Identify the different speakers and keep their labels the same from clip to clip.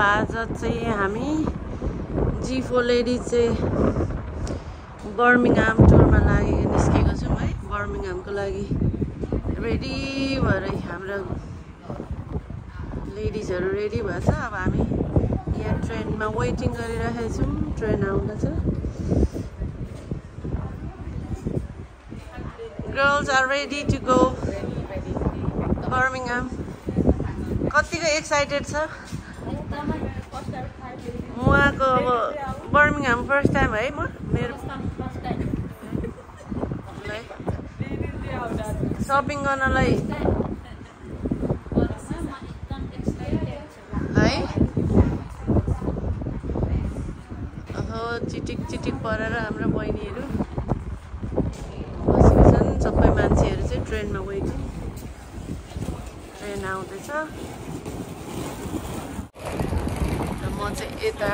Speaker 1: आज चाहिँ हामी G4 लेडिज चाहिँ बर्मिङहाम टुरमा निस्केको छौँ है। बर्मिङहामको लागि रेडी भएर हाम्रो लेडिजहरू रेडी भएछ। अब हामी यहाँ ट्रेनमा वेटिङ गरिरहेको छौँ, ट्रेन आउँदैछ। Girls are ready to go Birmingham. कतिको एक्साइटेड छ उहाँको? अब बर्मिङहाम फर्स्ट टाइम है मेरो शपिङ गर्नलाई है। चिटिक परेर हाम्रो बहिनीहरू बसेको छन्। सबै मान्छेहरू चाहिँ ट्रेनमा वेटिङ, ट्रेन आउँदैछ। म चाहिँ यता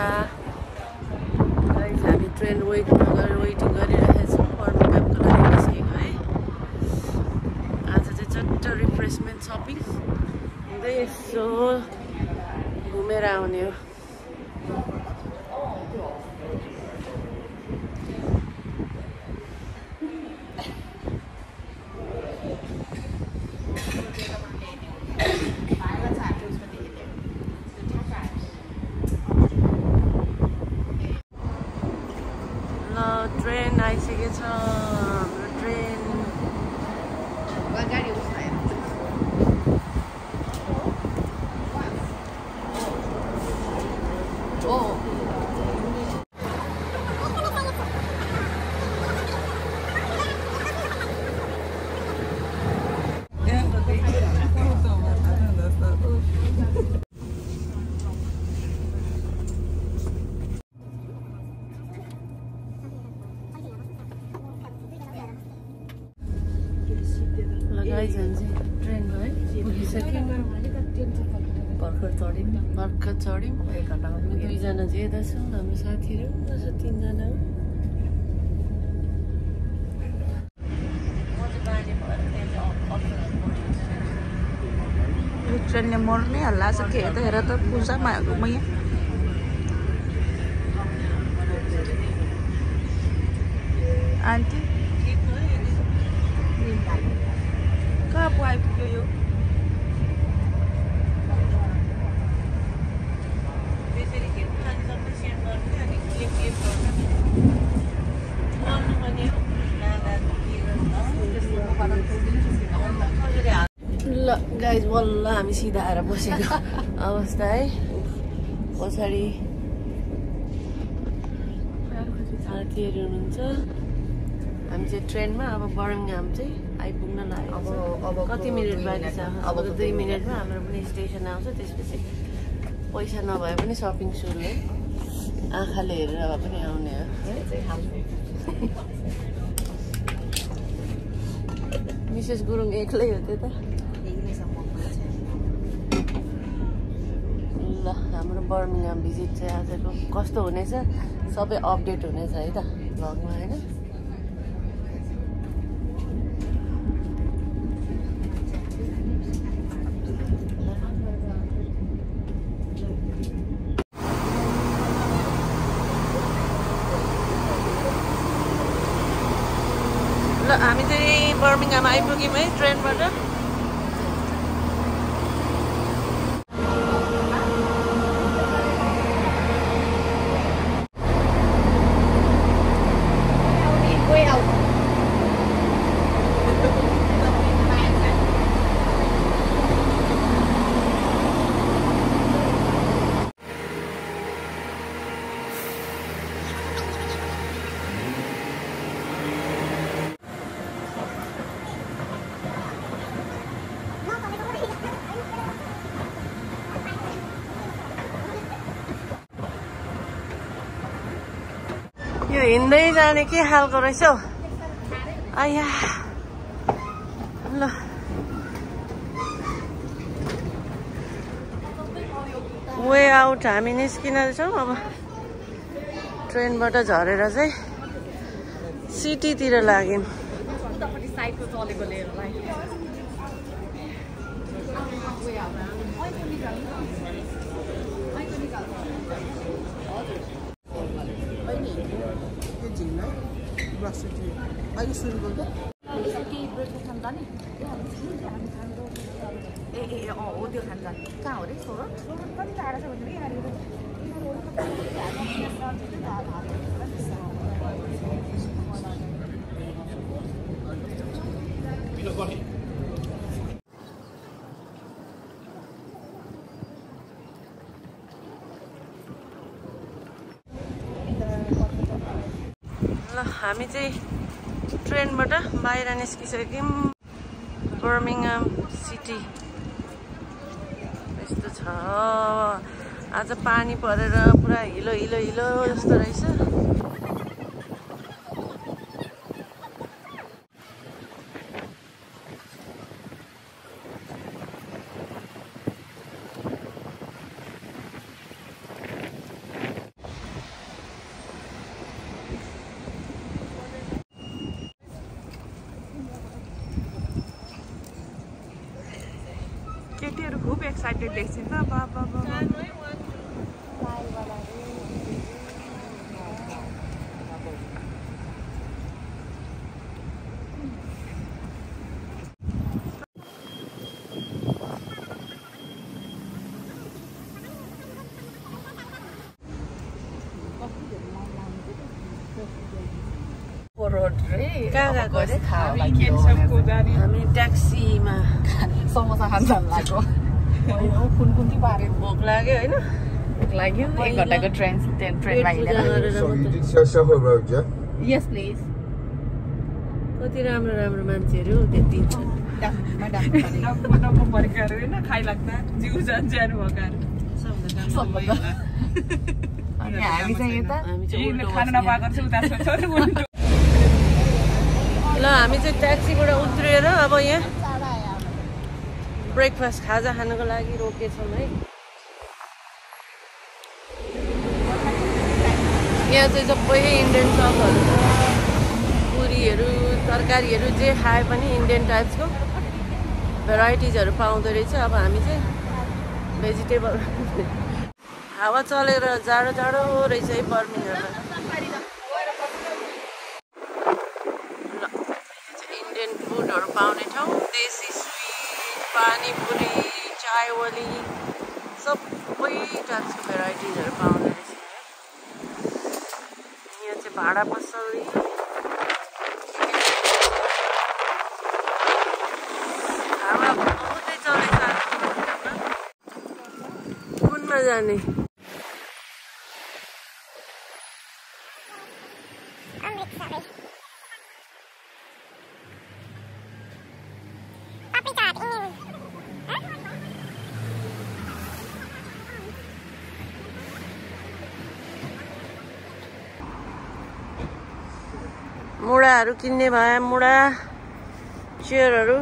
Speaker 1: हामी ट्रेन वेटिङ गरिरहेको छौँ। बर्मिङहामको लागि निस्केको है। आज चाहिँ चट्ट रिफ्रेसमेन्ट सपिङ हुँदै यसो घुमेर आउने हो। ट्रेन आइसकेको छ हाम्रो ट्रेन। ट्रेनमा है पुगिसक्यौँ। भर्खर चढ्यौँ। दुईजना चाहिँ यता छौँ, हाम्रो साथीहरू तीनजना हो।
Speaker 2: ट्रेनले मर्ने हल्ला छ के हेर्दा हेर त पूजामा म यहाँ आन्टी कहाँ पो आइपुग्यो यो?
Speaker 1: ल गाइज बल्ल हामी सिधा आएर बसेको अवस्था है। पछाडि साथीहरू हुनुहुन्छ। हामी चाहिँ ट्रेनमा अब बर्मिङहाम चाहिँ आइपुग्न लाग्यो। अब कति मिनट बाँकी छ? अब 2 मिनटमा हाम्रो पनि स्टेसन आउँछ। त्यसपछि पैसा नभए पनि सपिङ सुरु है। आँखाले हेरेर भए पनि आउने हो। मिसेस गुरुङ एक्लै हो त्यो त। ल हाम्रो बर्मिङहाम भिजिट चाहिँ आजको कस्तो हुनेछ सबै अपडेट हुनेछ है त भ्लगमा होइन। ल हामी चाहिँ बर्मिङहाम आइपुग्यौँ है ट्रेनबाट। यो हिँड्दै जाने के खालको रहेछ हौ। आया ल वे आउट हामी निस्किन छौँ। अब ट्रेनबाट झरेर चाहिँ सिटीतिर लाग्यौँ।
Speaker 2: 어디 간다. 가 어디 서로? 빨리 알아서 우리
Speaker 1: ल हामी चाहिँ ट्रेनबाट बाहिर निस्किसक्यौँ बर्मिङहाम सिटी यस्तो छ आज पानी परेर पुरा हिलो हिलो हिलो जस्तो रहेछ
Speaker 2: केटीहरु खूब एक्साइटेड देख्छ नि त बाबा
Speaker 1: हामी ट्याक्सीमा
Speaker 2: समोसा खान लाग्यो कुन बारे
Speaker 1: भोक लाग्यो होइन
Speaker 2: लाग्यो 1 घण्टाको ट्रेनमा यस प्लिज
Speaker 1: कति राम्रो राम्रो मान्छेहरू त्यति
Speaker 2: डब्बु परिकारहरु हैन खाइ लाग्दा जिउ जान ज्यान भकाहरू अनि हामी चाहिँ यता खाना नपाएको छ उता छोड्नु उल्टो
Speaker 1: ल हामी चाहिँ ट्याक्सीबाट उत्रेर अब यहाँ ब्रेकफास्ट खाजा खानको लागि रोकेछौँ है यहाँ चाहिँ सबै इन्डियन सपहरू छ पुरीहरू तरकारीहरू जे खाए पनि इन्डियन टाइप्सको भेराइटिजहरू पाउँदो रहेछ अब हामी चाहिँ भेजिटेबल हावा चलेर जाडो जाडो रहेछ है बर्मिङहाममा इन्डियन फुडहरू पाउने ठाउँ देसी पानीपुरी चायवली सबै टाइप्सको भेराइटिजहरू पाउँदो रहेछ यहाँ चाहिँ भाडा पसली हावा बहुतै चलेछ कुनमा जाने मुडाहरू किन्ने भए मुडा चेयरहरू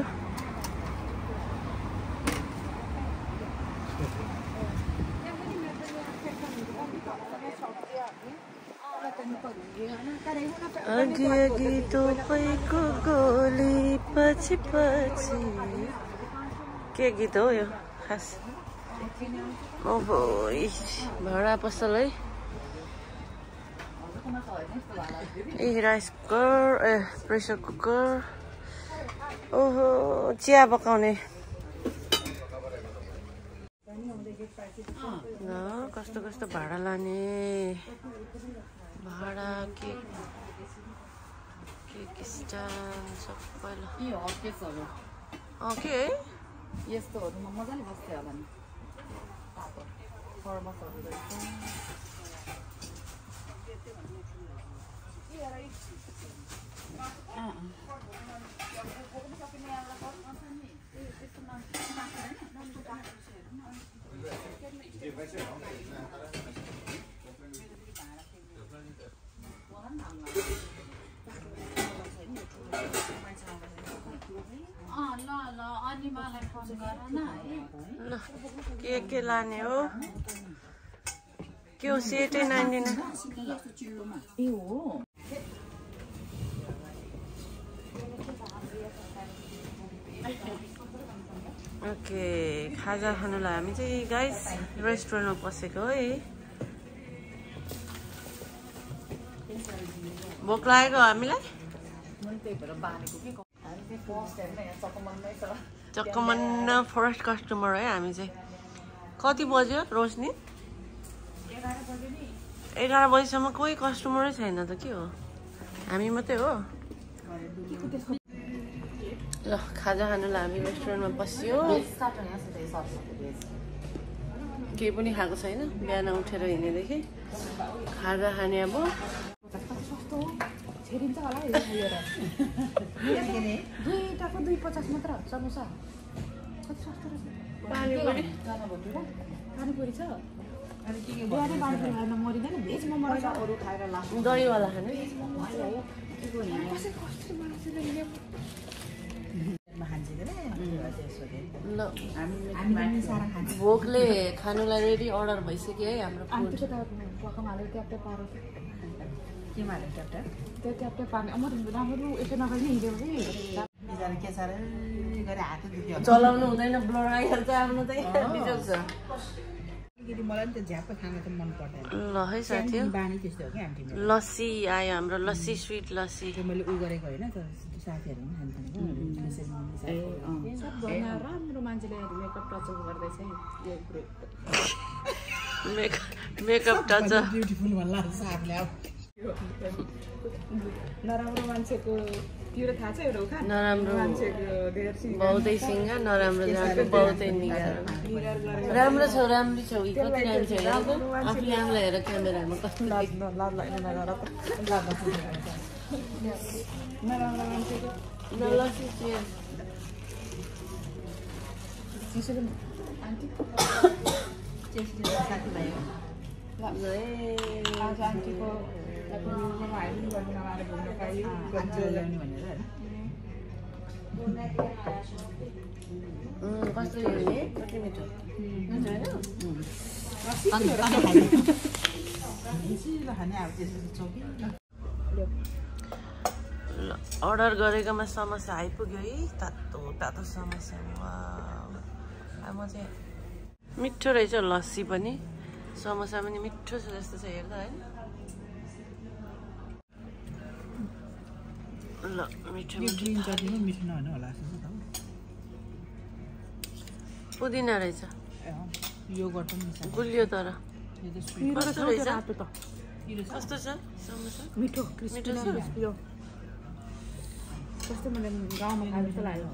Speaker 1: अघि अघि तपाईँको गोली पछि पछि के गीत हो यो खास ओहो भाडा पसल है ए राइस कुकर प्रेसर कुकर ओहो चिया पकाउने ल कस्तो कस्तो भाडा लाने भाडा केक स्ट्यान्ड सबैलाई के है
Speaker 2: यस्तोहरुमा मजाले बस्थ्यो होला नि फर्मसहरु रहेछ
Speaker 1: के लाने हो के हो सेटै 99 ओके खाजा खानुलाई हामी चाहिँ गाइस रेस्टुरेन्टमा पसेको है भोक लागेको हामीलाई चक्कमन्न फर्स्ट कस्टमर है हामी चाहिँ कति बज्यो रोशनी 11 बजीसम्म कोही कस्टमरै छैन त के हो हामी मात्रै हो ल खाजा खानुलाई हामी रेस्टुरेन्टमा बस्यो केही पनि खाएको छैन बिहान उठेर हिँडेदेखि खाजा खाने अब दहीवाला खाने भोकले खानुलाई रेडी अर्डर भइसक्यो है हाम्रो चलाउनु हुँदैन ब्लर आइहाल्छ आफ्नो चाहिँ बिजोग छ ल है साथी लस्सी आयो हाम्रो लस्सी स्वीट लस्सी
Speaker 2: मैले उ गरेको होइन त साथीहरु राम्रो मान्छेले मेकअप टच गर्दैछ
Speaker 1: मेकअप टच
Speaker 2: ब्युटिफुल भन्ला साथीले नराम्रो मान्छेको त्यो थाहा छ एउटा उखान
Speaker 1: नराम्रो
Speaker 2: मान्छेको धेर सिंह
Speaker 1: बहुतै सिंह नराम्रो जाको बहुतै निगार राम्रो छौ राम्रो छौ कति राम्रो छ आफूले आफूलाई हेर क्यामेरामा कस्तो
Speaker 2: नराम्रो मान्छेको
Speaker 1: नलसी
Speaker 2: आन्टी साथीभाइ हो आज आन्टीको
Speaker 1: कस्तो कति मिठो अर्डर गरेकोमा समस्या आइपुग्यो है तातो तातो समस्या म चाहिँ मिठो रहेछ लस्सी पनि समोसा पनि मिठो छ जस्तो छ हेर्दा है ल मिठो पुदिना रहेछ गुलियो तर कस्तो छ समोसा
Speaker 2: मिठो मिठो छ कस्तो मलाई गाउँमा खाए जस्तो लाग्यो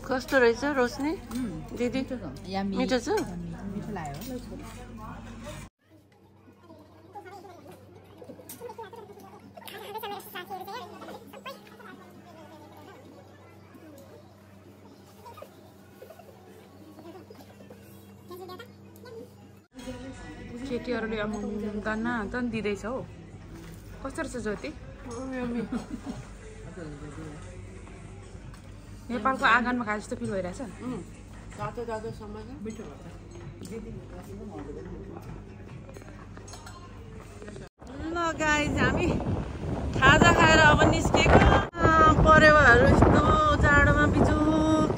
Speaker 1: कस्तो रहेछ रोशनी दिदी मिठो छ
Speaker 2: मिठो लाग्यो केटीहरूले अब दाना त दिँदैछ हौ कस्तो रहेछ ज्योति नेपालको आँगनमा खाए जस्तो फिल भइरहेछ
Speaker 1: ल गाइज हामी खाजा खाएर अब निस्केको परेवाहरू यस्तो जाडोमा बिजुक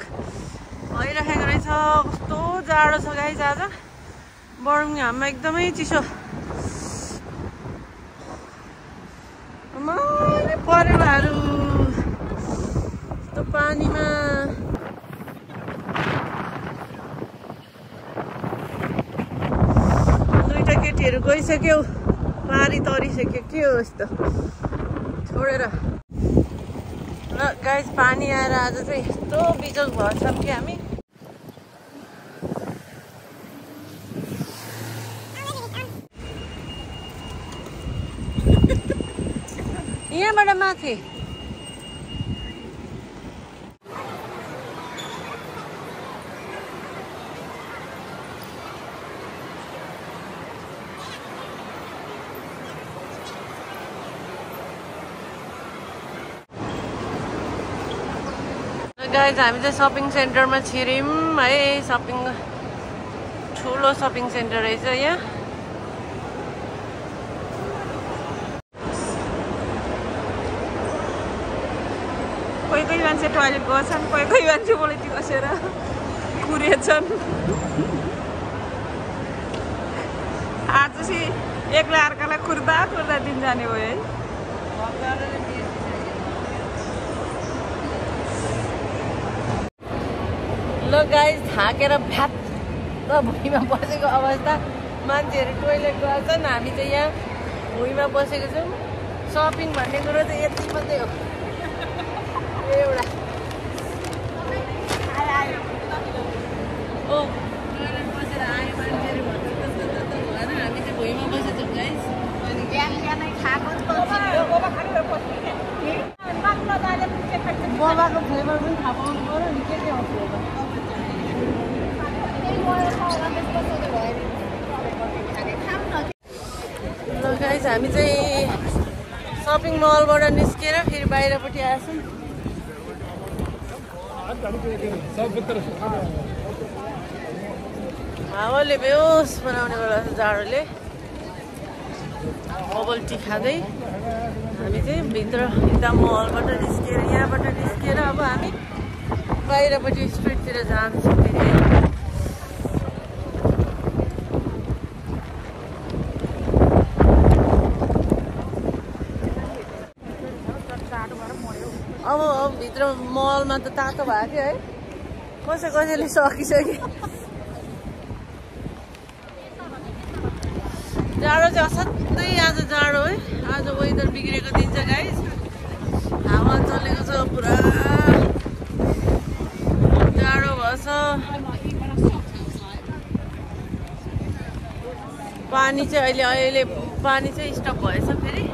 Speaker 1: भइरहेको रहेछ कस्तो जाडो छ गाइज आज बर्मिङहाममा एकदमै चिसो परेवाहरू यस्तो पानीमा दुईटा केटीहरू गइसक्यो पारी तरिसक्यो के हो यस्तो छोडेर ल गाइस पानी आएर आज चाहिँ यस्तो बिजोग भएछ कि हामी यहाँबाट माथि गाइज हामी चाहिँ सपिङ सेन्टरमा छिर्यौँ है सपिङ ठुलो सपिङ सेन्टर रहेछ यहाँ
Speaker 2: कोही कोही मान्छे टोयलेट गएछन्, कोही कोही मान्छे बोलेटी बसेर कुरेछन्। आज चाहिँ एक्लै अर्कालाई कुर्दा कुर्दा दिन जाने भयो है।
Speaker 1: ल गाइस, थाकेर भ्यात्त भुइँमा बसेको अवस्था। मान्छेहरू टोइलेट गएछन्, हामी चाहिँ यहाँ भुइँमा बसेको छौँ। सपिङ भन्ने कुरो चाहिँ यति मात्रै हो। एउटा टोइलेट बसेर आयो मान्छेहरू भन्छ त्यस्तो भएन। हामी चाहिँ भुइँमा बसेको छौँ गाइस। अनि बिहानै खाएको बोबाको फ्लेभर पनि थाहा पाउनु पऱ्यो नि, के हो फ्लेभर। ल गाइस, हामी चाहिँ सपिङ मलबाट निस्केर फेरि बाहिरपट्टि आएछौँ। हावाले बेहोस बनाउने बेला जाडोले। बबल टी खाँदै हामी चाहिँ भित्र यता मलबाट निस्केर यहाँबाट निस्केर अब हामी बाहिरपट्टि स्ट्रिटतिर जान्छौँ फेरि। अब भित्र मलमा त तातो भएको थियो है, कसैले सकिसक्यो। जाडो चाहिँ असाध्यै आज जाडो है। आज वेदर बिग्रेको दिन छ गाइस। हावा चलेको छ, पुरा जाडो भएछ। पानी चाहिँ अहिले पानी चाहिँ स्टप भएछ फेरि।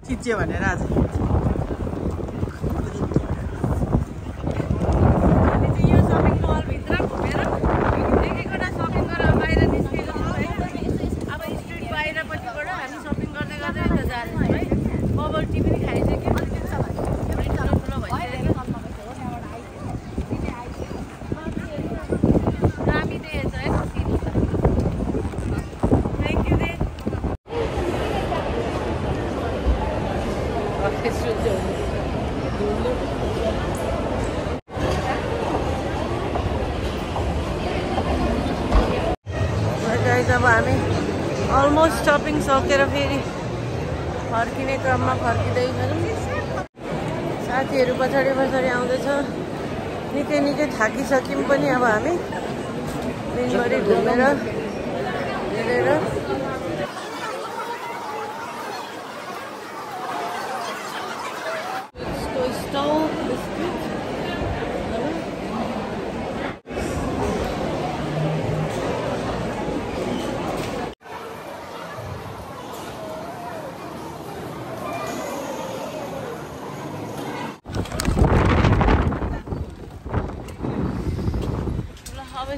Speaker 2: चिच्यो भनेर आज
Speaker 1: अब हामी अलमोस्ट सपिङ सकेर फेरि फर्किने क्रममा फर्किँदैछौँ। साथीहरू पछाडि आउँदैछ। निकै थाकिसक्यौँ पनि अब हामी दिनभरि घुमेर हेरेर।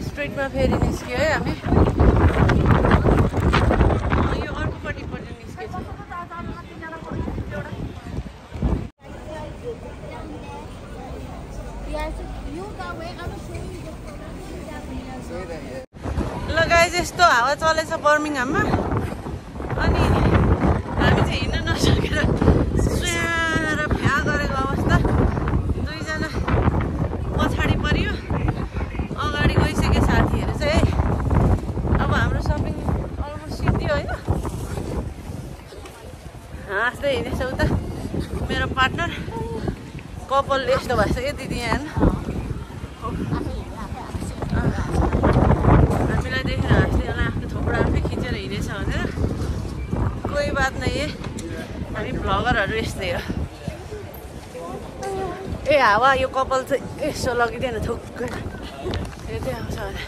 Speaker 1: स्ट्रिटमा फेरि निस्क्यो है हामी। यो अर्कोपट्टि निस्केछ। ल गाइस, यस्तो हावा चलेछ बर्मिङहाममा। अनि हामी चाहिँ हिँड्न नसकेर सुएर भ्या गरेको अवस्था। दुईजना पछाडि परियो, अगाडि गइसक्यो साथीहरू चाहिँ। अब हाम्रो सपिङ अलमोस्ट सिद्धियो होइन। हाँस्दै हिँडेछ उता मेरो पार्टनर। कपालले यस्तो भइसक्यो दिदी यहाँ। हामीलाई देखेर हाँस्दै होला, आफ्नो थोपडा आफै खिचेर हिँडेछ भनेर। कोही बात नै, हामी भ्लगरहरू यस्तै हो। ए हावा, यो कपाल चाहिँ यसो लगिदिएन थुक्कै, त्यो चाहिँ आउँछ भने।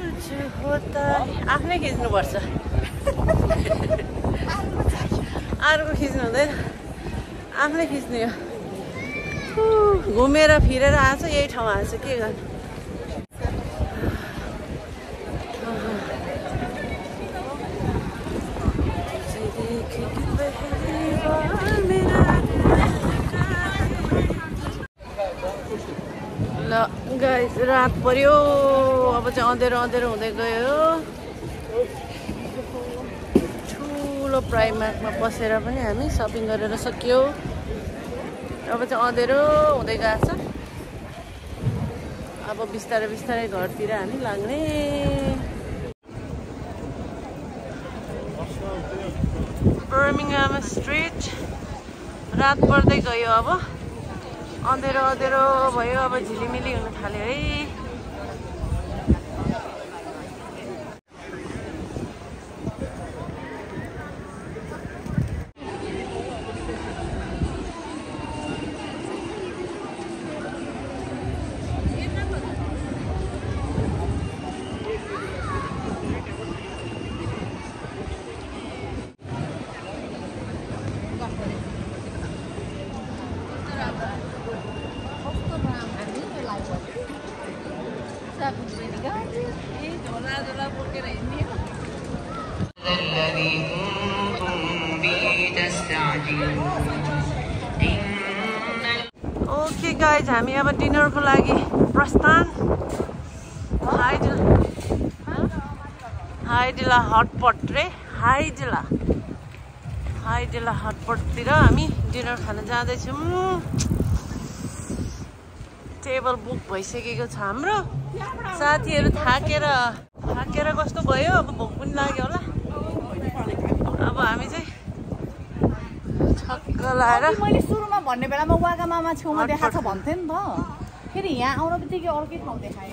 Speaker 1: कुछ होता आफ्नै खिच्नुपर्छ, अर्को खिच्नु हुँदैन, आफ्नै खिच्ने हो। घुमेर फिरेर आएको छ, यही ठाउँ आएको छ, के गर्नु। ल ल गाइस रात पर्यो अब चाहिँ अँधेरो अँधेरो हुँदै गयो ठुलो प्राइमार्कमा पसेर पनि हामी सपिङ गरेर सक्यौ अब चाहिँ अँधेरो हुँदै गएको छ अब बिस्तारै बिस्तारै घरतिर हामी लाग्ने बर्मिङहाम स्ट्रिट रात पर्दै गयो अब अँधेरो अँधेरो भयो अब झिलिमिली हुन थाल्यो है ओके गाइज हामी अब डिनरको लागि प्रस्थान हाइडिला हटपट रे हाइडिला हटपटतिर हामी डिनर खान जाँदैछौँ टेबल बुक भइसकेको छ हाम्रो साथीहरू थाकेर कस्तो भयो अब भोक पनि लाग्यो होला अब हामी चाहिँ छक्क लाएर
Speaker 3: मैले सुरुमा भन्ने बेलामा वागा मामा छेउमा देखाएको छ भन्थे नि त फेरि यहाँ आउन बित्तिकै अर्कै ठाउँ देखाएँ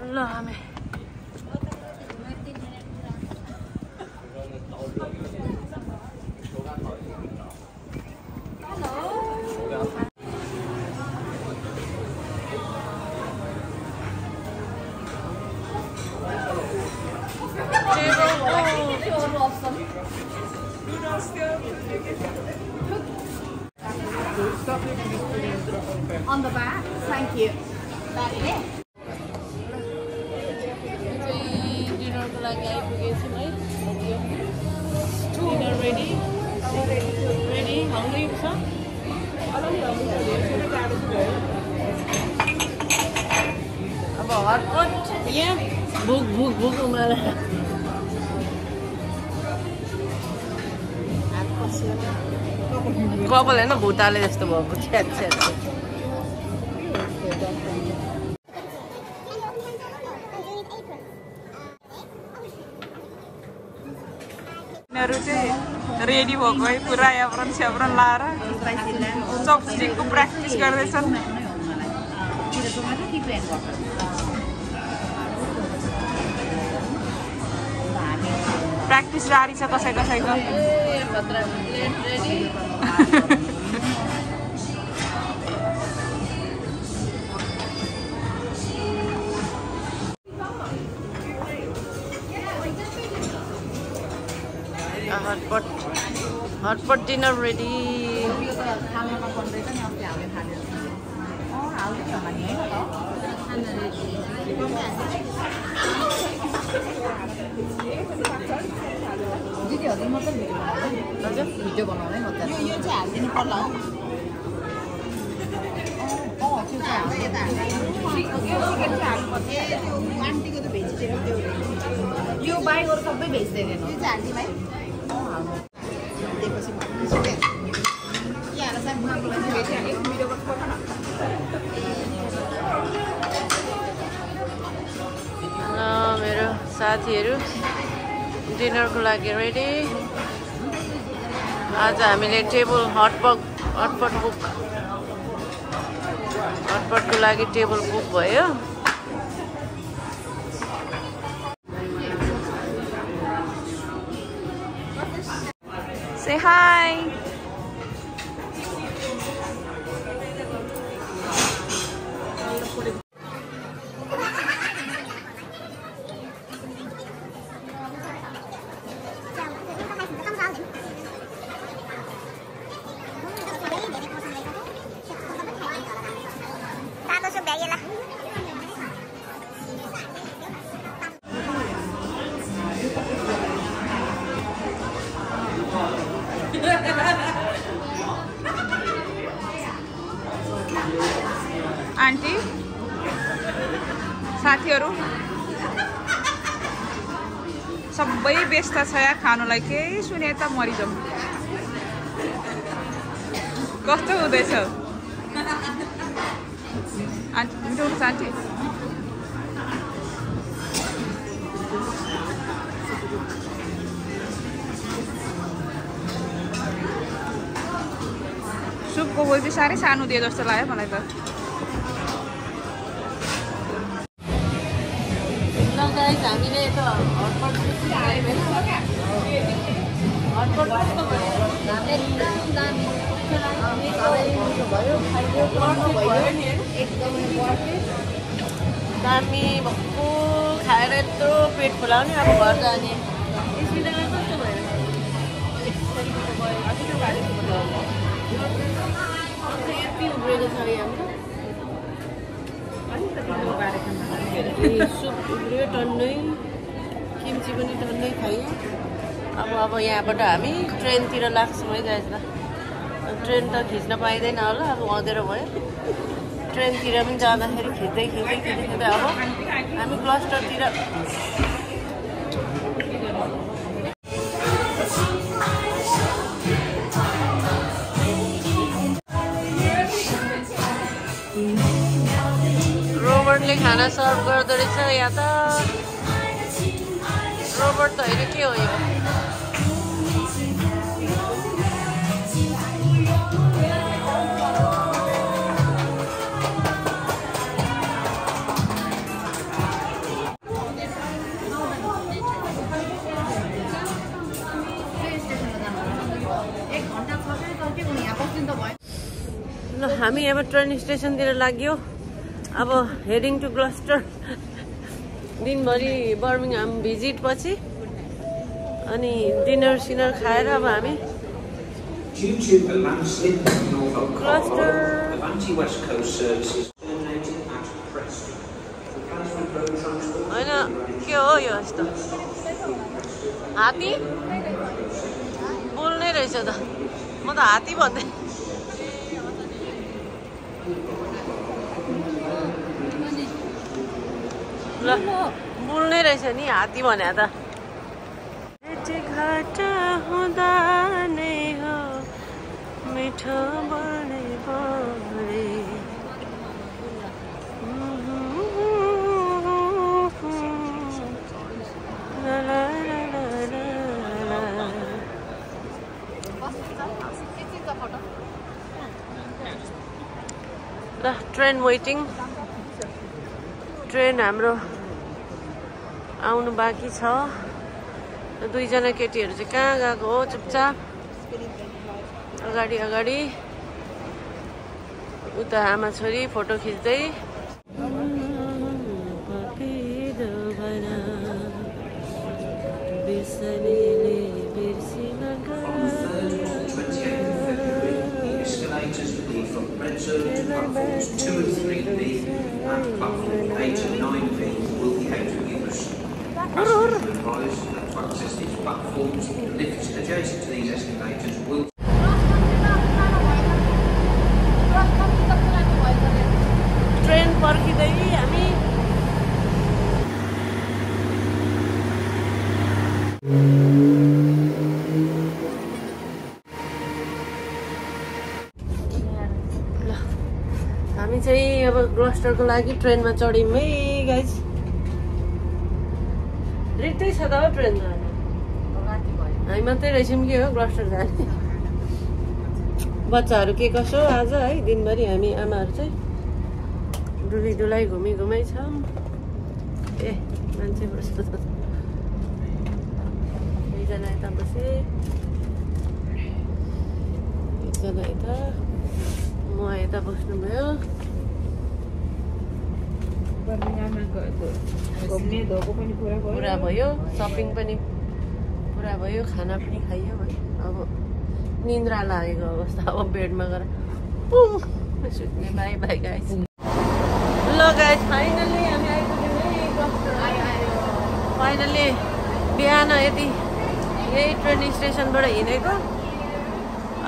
Speaker 1: ल हामी
Speaker 3: On the back, thank you. That is it.
Speaker 1: डिनरको लागि आइपुगेछौँ है डिनर रेडी हङ्ग्री छ अब हटपट यहाँ भुक उमालेर कपाल होइन भुताले जस्तो भएको छ्याट
Speaker 2: यिनीहरू चाहिँ रेडी भएको है पुरा एप्रोन सेप्रोन लाएर चपस्टिकको प्र्याक्टिस गर्दैछन् प्र्याक्टिस जारी छ कसैको
Speaker 1: हटपट डिनर रेडी
Speaker 3: भिडियो बनाउँदै यो चाहिँ हालिदिनु पर्ला आन्टीको त भेजिटेबल त्यो बाहेक अरू सबै भेजिटेरियन हो आन्टी भाइ
Speaker 1: मेरो साथीहरू डिनरको लागि रेडी आज हामीले टेबल हटपटको लागि टेबल बुक भयो
Speaker 2: Say hi. आन्टी साथीहरू सबै व्यस्त छ यहाँ खानुलाई केही सुने त मरिजाउँ कस्तो हुँदैछ आन्टी मिठो हुन्छ आन्टी सुपको बोल चाहिँ साह्रै सानो दिए जस्तो लाग्यो मलाई त
Speaker 1: हामीले त हटपट दामी भक्कु खाएर यत्रो पेट फुलाउने अब घर जाने कस्तो भयो यति उब्रेको छ हाम्रो सुप उब्रियो टन्नै किम्ची पनि टन्नै खायो अब यहाँबाट हामी ट्रेनतिर लाग्छौँ है गाइज ल ट्रेन त खिच्न पाइँदैन होला अब अँधेरो भयो ट्रेनतिर पनि जाँदाखेरि खिच्दै अब हामी क्लस्टरतिर रोबर्टले खाना सर्भ गर्दो रहेछ यहाँ त रोबर्ट त होइन के हो यो ल हामी अब ट्रेन स्टेसनतिर लाग्यो अब हेडिङ टु ग्लस्टर दिनभरि बर्मिङहाम भिजिट पछि अनि डिनर सिनर खाएर अब हामी ग्लस्टर होइन के हो यो यस्तो हात्ती बोल्नै रहेछ त म त हात्ती भन्दै ल बोल्नै रहेछ नि हात्ती भने त घाटा हुँदा नै हो मिठो बढे बढे ल ट्रेन वेटिङ ट्रेन हाम्रो आउनु बाँकी छ दुईजना केटीहरू चाहिँ कहाँ गएको हो चुपचाप अगाडि उता आमा छोरी फोटो खिच्दै
Speaker 4: Platforms 2 and 3B and platform 8 and 9B will be out of use. Passengers are advised that to access these platforms, lifts adjacent to these escalators will.
Speaker 1: Train पर्खिँदै हामी चाहिँ अब ग्लस्टरको लागि ट्रेनमा चढ्यौँ है गाइज रित्तै छ त हो ट्रेन जाने हामी मात्रै रहेछौँ के हो ग्लस्टर जाने बच्चाहरू के कसो आज है दिनभरि हामी आमाहरू चाहिँ डुलाइ घुमाइ छौँ ए मान्छे बस्नु एकजना यता बसे एकजना यता म यता बस्नुभयो पुरा भयो सपिङ पनि पुरा भयो खाना पनि खाइयो है अब निन्द्रा लागेको अवस्था अब बेडमा गएर सुत्ने बाई बाई गाइस ल गाइस फाइनली हामी आइपुग्यौँ फाइनली बिहान यति यही ट्रेन स्टेसनबाट हिँडेको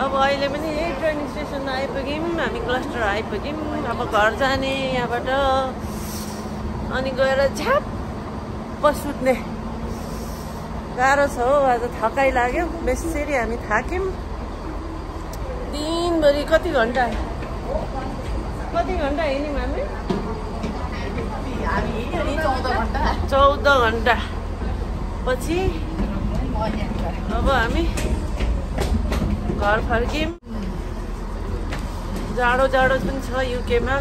Speaker 1: अब अहिले पनि यही ट्रेन स्टेसनमा आइपुग्यौँ हामी क्लस्टर आइपुग्यौँ अब घर जाने यहाँबाट अनि गएर झ्याप्प सुत्ने गाह्रो छ हो आज थकाइ लाग्यो बेसरी हामी थाक्यौँ दिनभरि कति घन्टा हिँड्यौँ हामी 14 घन्टा पछि अब हामी घर फर्क्यौँ जाडो पनि छ युकेमा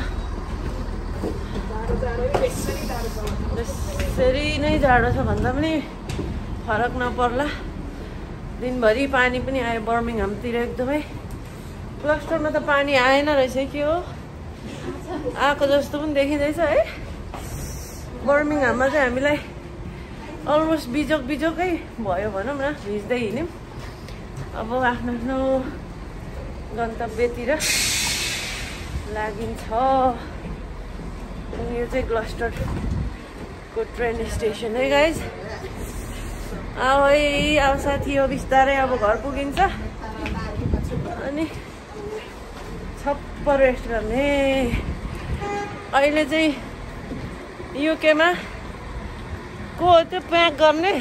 Speaker 1: त्यसरी नै जाडो छ भन्दा पनि फरक नपर्ला दिनभरि पानी पनि आयो बर्मिङहामतिर एकदमै क्लस्टरमा त पानी आएन रहेछ के हो आएको जस्तो पनि देखिँदैछ है बर्मिङहाममा चाहिँ हामीलाई अलमोस्ट बिजोकै भयो भनौँ न भिज्दै हिँड्यौँ अब आफ्नो गन्तव्यतिर लागिन्छ यो चाहिँ क्लस्टरको ट्रेन स्टेसन है गाइज अब साथी हो बिस्तारै अब घर पुगिन्छ अनि छप्प रेस्ट गर्ने अहिले चाहिँ युकेमा को त्यो प्याक गर्ने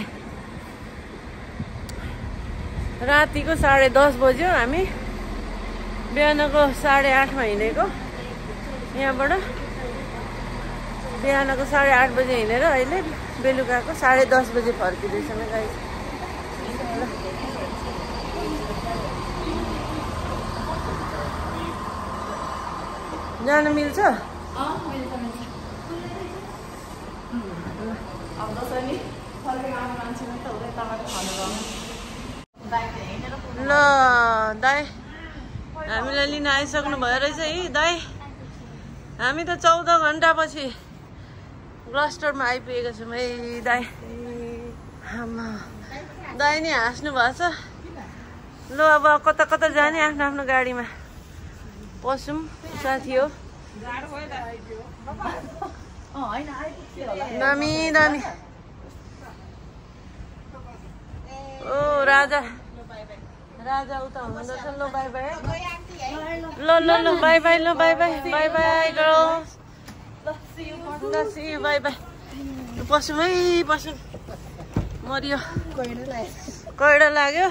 Speaker 1: रातिको 10:30 बज्यो हामी बिहानको 8:30मा हिँडेको यहाँबाट बिहानको 8:30 बजे हिँडेर अहिले बेलुकाको 10:30 बजे फर्किँदैछौँ गाइस जान मिल्छ ल दाइ हामीलाई लिन आइसक्नु भयो रहेछ है दाइ हामी त 14 घन्टा पछि क्लस्टरमा आइपुगेको छौँ है दाइ दाइ नि हाँस्नु भएको छ ल अब कता जाने आफ्नो गाडीमा पसौँ साथी हो दामी ओ राजा उता हुनुहुँदो रहेछ ल बाई बाई ल bye bye girls bye bye पसौँ है पसौँ मरियो कैडा लाग्यो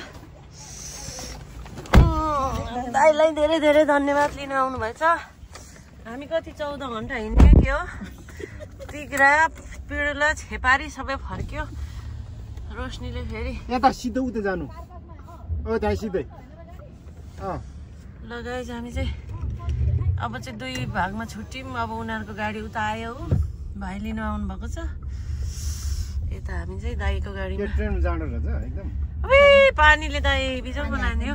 Speaker 1: दाइलाई धेरै धन्यवाद लिन आउनु भएछ हामी कति 14 घन्टा हिँड्यो के हो तिग्रा पिडुला छेपारी सबै फर्क्यो रोशनीले फेरि
Speaker 5: यता सिधै उता जानु त्यहाँ सिधै
Speaker 1: ल गाइस हामी चाहिँ अब चाहिँ 2 भागमा छुट्यौँ अब उनीहरूको गाडी उता आयो हो भाइ लिनु आउनु भएको छ यता हामी चाहिँ दाइको गाडीमा
Speaker 5: ट्रेनमा जानु रहेछ एकदम
Speaker 1: अबे पानीले दाइ बिजोग बनायो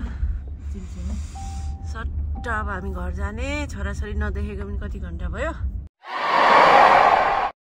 Speaker 1: सट्ट अब हामी घर जाने छोराछोरी नदेखेको पनि कति घन्टा भयो